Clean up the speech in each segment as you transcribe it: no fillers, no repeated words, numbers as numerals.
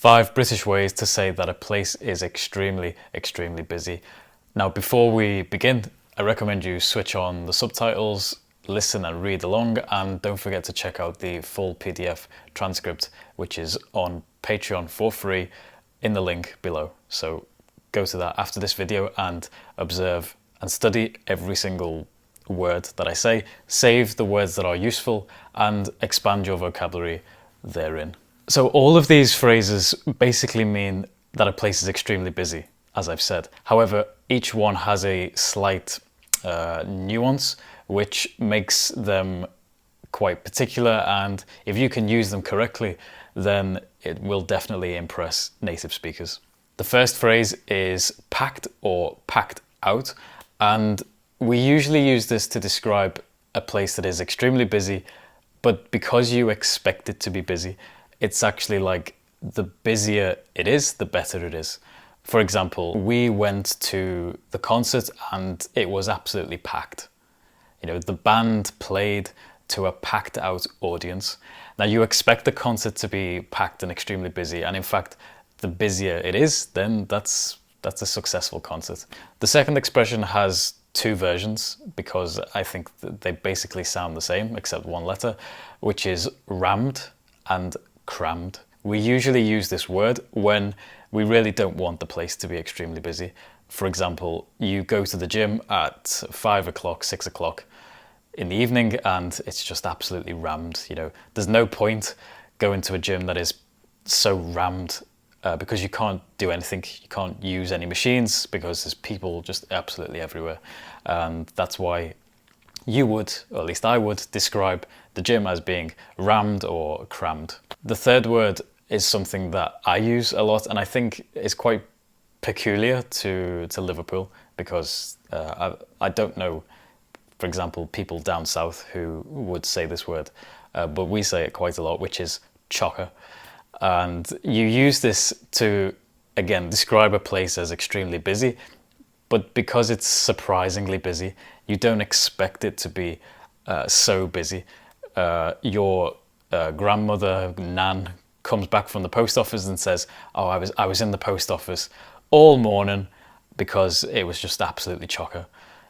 5 British ways to say that a place is extremely, extremely busy. Now, before we begin, I recommend you switch on the subtitles, listen and read along, and don't forget to check out the full PDF transcript, which is on Patreon for free in the link below. So go to that after this video and observe and study every single word that I say, save the words that are useful, and expand your vocabulary therein. So all of these phrases basically mean that a place is extremely busy, as I've said. However, each one has a slight nuance, which makes them quite particular, and if you can use them correctly, then it will definitely impress native speakers. The first phrase is packed or packed out, and we usually use this to describe a place that is extremely busy, but because you expect it to be busy, it's actually like the busier it is, the better it is. For example, we went to the concert and it was absolutely packed. You know, the band played to a packed out audience. Now you expect the concert to be packed and extremely busy, and in fact, the busier it is, then that's a successful concert. The second expression has two versions because I think that they basically sound the same except one letter, which is rammed and crammed. We usually use this word when we really don't want the place to be extremely busy. For example, you go to the gym at 5 o'clock, 6 o'clock in the evening and it's just absolutely rammed. You know, there's no point going to a gym that is so rammed because you can't do anything. You can't use any machines because there's people just absolutely everywhere. And that's why you would, or at least I would, describe the gym as being rammed or crammed. The third word is something that I use a lot and I think is quite peculiar to Liverpool because I don't know, for example, people down south who would say this word, but we say it quite a lot, which is choco. And you use this to, again, describe a place as extremely busy, but because it's surprisingly busy, you don't expect it to be so busy. Your grandmother, Nan, comes back from the post office and says, oh, I was in the post office all morning because it was just absolutely chocker.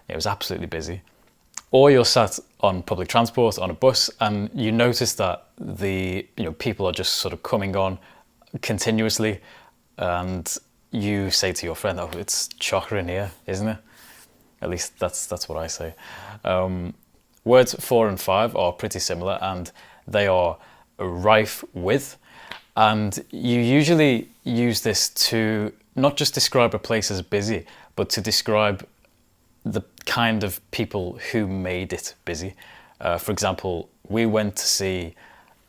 It was absolutely busy. Or you're sat on public transport, on a bus, and you notice that people are just sort of coming on continuously, and you say to your friend, oh, it's chocker in here, isn't it? At least that's what I say. Words 4 and 5 are pretty similar, and they are rife with. And you usually use this to not just describe a place as busy, but to describe the kind of people who made it busy. For example, we went to see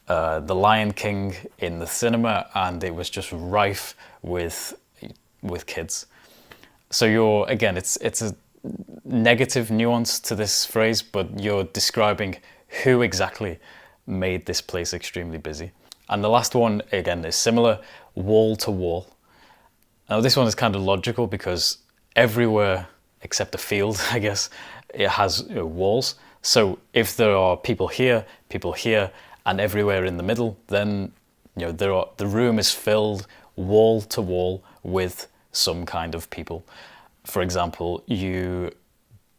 The Lion King in the cinema, and it was just rife with kids. So again, it's a negative nuance to this phrase, but you're describing who exactly made this place extremely busy. And the last one, again, is similar, wall to wall. Now this one is kind of logical because everywhere except a field, I guess, it has walls. So if there are people here, and everywhere in the middle, then the room is filled wall to wall with some kind of people. For example,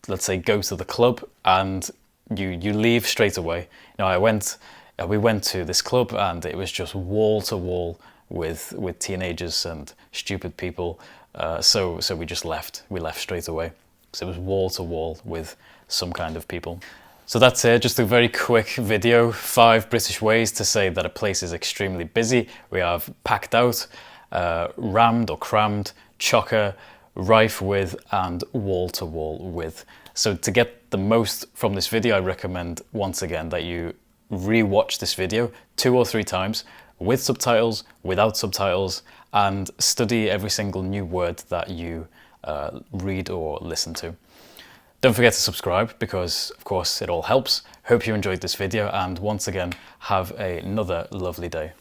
let's say go to the club and you leave straight away. We went to this club and it was just wall to wall with teenagers and stupid people. So we just left. We left straight away. So it was wall to wall with some kind of people. So that's it, just a very quick video. 5 British ways to say that a place is extremely busy. We have packed out, rammed or crammed, chocker, rife with, and wall to wall with. So to get the most from this video, I recommend once again that you re-watch this video 2 or 3 times with subtitles, without subtitles, and study every single new word that you read or listen to. Don't forget to subscribe because, of course, it all helps. Hope you enjoyed this video, and once again, have another lovely day.